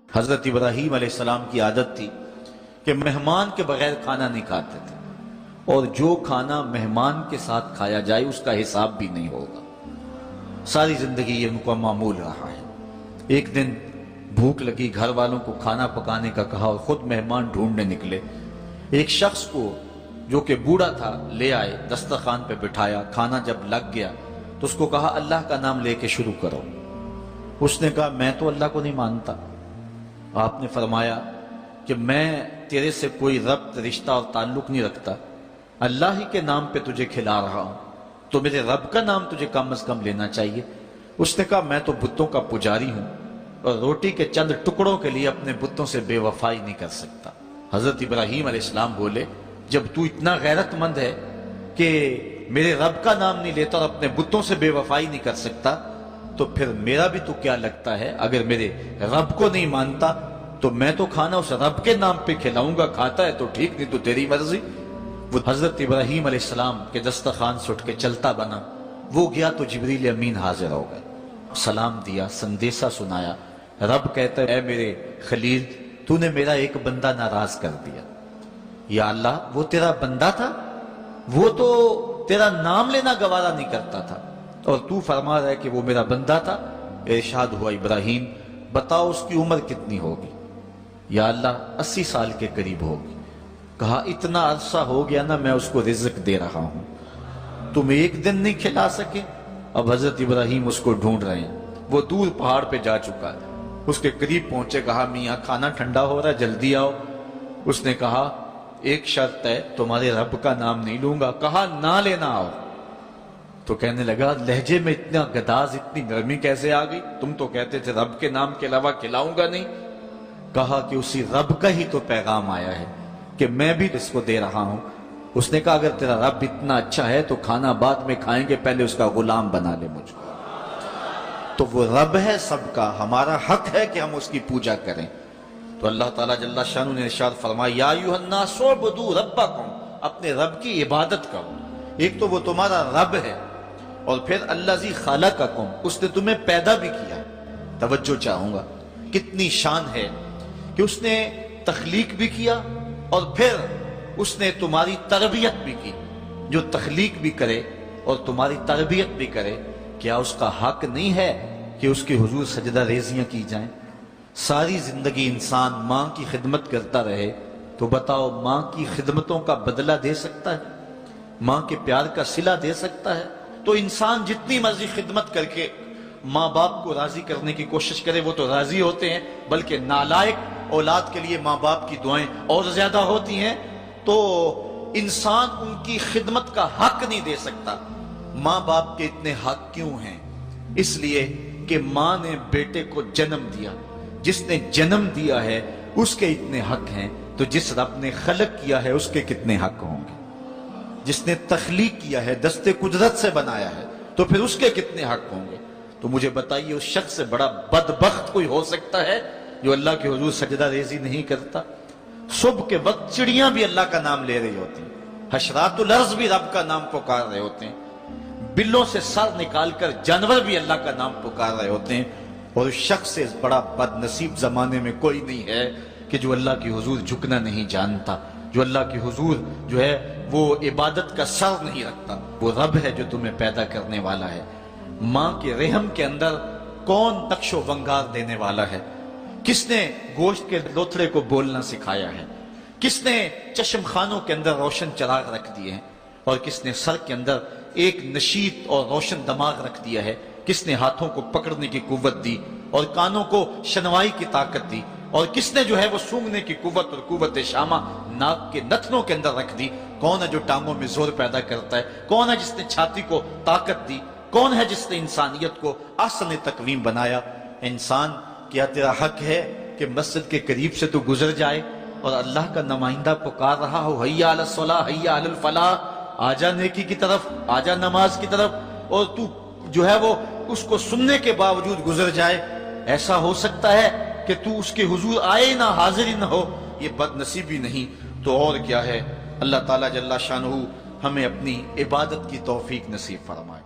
حضرت ابراہیم علیہ السلام کی عادت تھی کہ مہمان کے بغیر کھانا نہیں کھاتے تھے، اور جو کھانا مہمان کے ساتھ کھایا جائے اس کا حساب بھی نہیں ہوگا۔ ساری زندگی یہ ان کا معمول رہا ہے۔ ایک دن بھوک لگی، گھر والوں کو کھانا پکانے کا کہا اور خود مہمان ڈھونڈنے نکلے۔ ایک شخص کو جو کہ بوڑھا تھا لے آئے، دسترخوان پہ بٹھایا۔ کھانا جب لگ گیا تو اس کو کہا اللہ کا نام لے کے شروع کرو۔ اس نے کہا میں تو اللہ کو نہیں مانتا۔ آپ نے فرمایا کہ میں تیرے سے کوئی ربط، رشتہ اور تعلق نہیں رکھتا، اللہ ہی کے نام پہ تجھے کھلا رہا ہوں، تو میرے رب کا نام تجھے کم از کم لینا چاہیے۔ اس نے کہا میں تو بتوں کا پجاری ہوں اور روٹی کے چند ٹکڑوں کے لیے اپنے بتوں سے بے وفائی نہیں کر سکتا۔ حضرت ابراہیم علیہ السلام بولے جب تو اتنا غیرت مند ہے کہ میرے رب کا نام نہیں لیتا اور اپنے بتوں سے بے وفائی نہیں کر سکتا، تو پھر میرا بھی تو کیا لگتا ہے، اگر میرے رب کو نہیں مانتا تو میں تو کھانا اس رب کے نام پہ کھلاؤں گا، کھاتا ہے تو ٹھیک، نہیں تو تیری مرضی۔ وہ حضرت ابراہیم علیہ السلام کے دسترخوان سے اٹھ کے چلتا بنا، وہ گیا تو جبریل امین حاضر ہو گئے، سلام دیا، سندیسہ سنایا۔ رب کہتا ہے اے میرے خلیل، تو نے میرا ایک بندہ ناراض کر دیا۔ یا اللہ، وہ تیرا بندہ تھا، وہ تو تیرا نام لینا گوارا نہیں کرتا تھا، اور تو فرما رہا ہے کہ وہ میرا بندہ تھا۔ ارشاد ہوا ابراہیم بتاؤ اس کی عمر کتنی ہوگی؟ یا اللہ 80 سال کے قریب ہوگی۔ کہا اتنا عرصہ ہو گیا نا میں اس کو رزق دے رہا ہوں، تم ایک دن نہیں کھلا سکے؟ اب حضرت ابراہیم اس کو ڈھونڈ رہے ہیں، وہ دور پہاڑ پہ جا چکا ہے۔ اس کے قریب پہنچے، کہا میاں کھانا ٹھنڈا ہو رہا ہے، جلدی آؤ۔ اس نے کہا ایک شرط ہے، تمہارے رب کا نام نہیں لوں گا۔ کہا نہ لینا آؤ۔ تو کہنے لگا لہجے میں اتنا گداز، اتنی نرمی کیسے آ گئی؟ تم تو کہتے تھے رب کے نام کے علاوہ کھلاؤں گا نہیں۔ کہا کہ اسی رب کا ہی تو پیغام آیا ہے کہ میں بھی اس کو دے رہا ہوں۔ اس نے کہا اگر تیرا رب اتنا اچھا ہے تو کھانا بعد میں کھائیں گے، پہلے اس کا غلام بنا لے مجھ کو۔ تو وہ رب ہے سب کا، ہمارا حق ہے کہ ہم اس کی پوجا کریں۔ تو اللہ تعالیٰ جل شانہ نے ارشاد فرمایا یا ایھا الناس اعبدوا ربکم، اپنے رب کی عبادت کرو۔ ایک تو وہ تمہارا رب ہے، اور پھر الذی خلقکم، اس نے تمہیں پیدا بھی کیا۔ توجہ چاہوں گا، کتنی شان ہے کہ اس نے تخلیق بھی کیا اور پھر اس نے تمہاری تربیت بھی کی۔ جو تخلیق بھی کرے اور تمہاری تربیت بھی کرے، کیا اس کا حق نہیں ہے کہ اس کے حضور سجدہ ریزیاں کی جائیں؟ ساری زندگی انسان ماں کی خدمت کرتا رہے تو بتاؤ ماں کی خدمتوں کا بدلہ دے سکتا ہے؟ ماں کے پیار کا صلہ دے سکتا ہے؟ تو انسان جتنی مرضی خدمت کر کے ماں باپ کو راضی کرنے کی کوشش کرے وہ تو راضی ہوتے ہیں، بلکہ نالائق اولاد کے لیے ماں باپ کی دعائیں اور زیادہ ہوتی ہیں۔ تو انسان ان کی خدمت کا حق نہیں دے سکتا۔ ماں باپ کے اتنے حق کیوں ہیں؟ اس لیے کہ ماں نے بیٹے کو جنم دیا، جس نے جنم دیا ہے اس کے اتنے حق ہیں، تو جس رب نے خلق کیا ہے اس کے کتنے حق ہوں گے؟ جس نے تخلیق کیا ہے، دستے قدرت سے بنایا ہے، تو پھر اس کے کتنے حق ہوں گے؟ تو مجھے بتائیے اس شخص سے بڑا بدبخت کوئی ہو سکتا ہے جو اللہ کے حضور سجدہ ریزی نہیں کرتا؟ صبح کے وقت چڑیاں بھی اللہ کا نام لے رہی ہوتی ہیں، حشرات الارض بھی رب کا نام پکار رہے ہوتے ہیں، بلوں سے سر نکال کر جانور بھی اللہ کا نام پکار رہے ہوتے ہیں، اور اس شخص سے بڑا بد نصیب زمانے میں کوئی نہیں ہے کہ جو اللہ کی حضور جھکنا نہیں جانتا، جو اللہ کی حضور جو ہے وہ عبادت کا سر نہیں رکھتا۔ وہ رب ہے جو تمہیں پیدا کرنے والا ہے۔ ماں کے رحم کے اندر کون نقش و ونگار دینے والا ہے؟ کس نے گوشت کے لوتھڑے کو بولنا سکھایا ہے؟ کس نے چشم خانوں کے اندر روشن چراغ رکھ دیے ہیں؟ اور کس نے سر کے اندر ایک نشیط اور روشن دماغ رکھ دیا ہے؟ کس نے ہاتھوں کو پکڑنے کی قوت دی اور کانوں کو شنوائی کی طاقت دی؟ اور کس نے جو ہے وہ سونگھنے کی قوت اور قوت شامہ ناک کے نتنوں کے اندر رکھ دی؟ کون ہے جو ٹانگوں میں زور پیدا کرتا ہے؟ کون ہے جس نے چھاتی کو طاقت دی؟ کون ہے جس نے انسانیت کو احسن تقویم بنایا؟ انسان، کیا تیرا حق ہے کہ مسجد کے قریب سے تو گزر جائے اور اللہ کا نمائندہ پکار رہا ہو حی علی الصلاۃ حی علی الفلاح، آجا نیکی کی طرف، آجا نماز کی طرف، اور تو جو ہے وہ اس کو سننے کے باوجود گزر جائے؟ ایسا ہو سکتا ہے کہ تو اس کے حضور آئے نہ، حاضر ہی نہ ہو؟ یہ بد نصیبی نہیں تو اور کیا ہے؟ اللہ تعالیٰ جل شانہ ہمیں اپنی عبادت کی توفیق نصیب فرمائے۔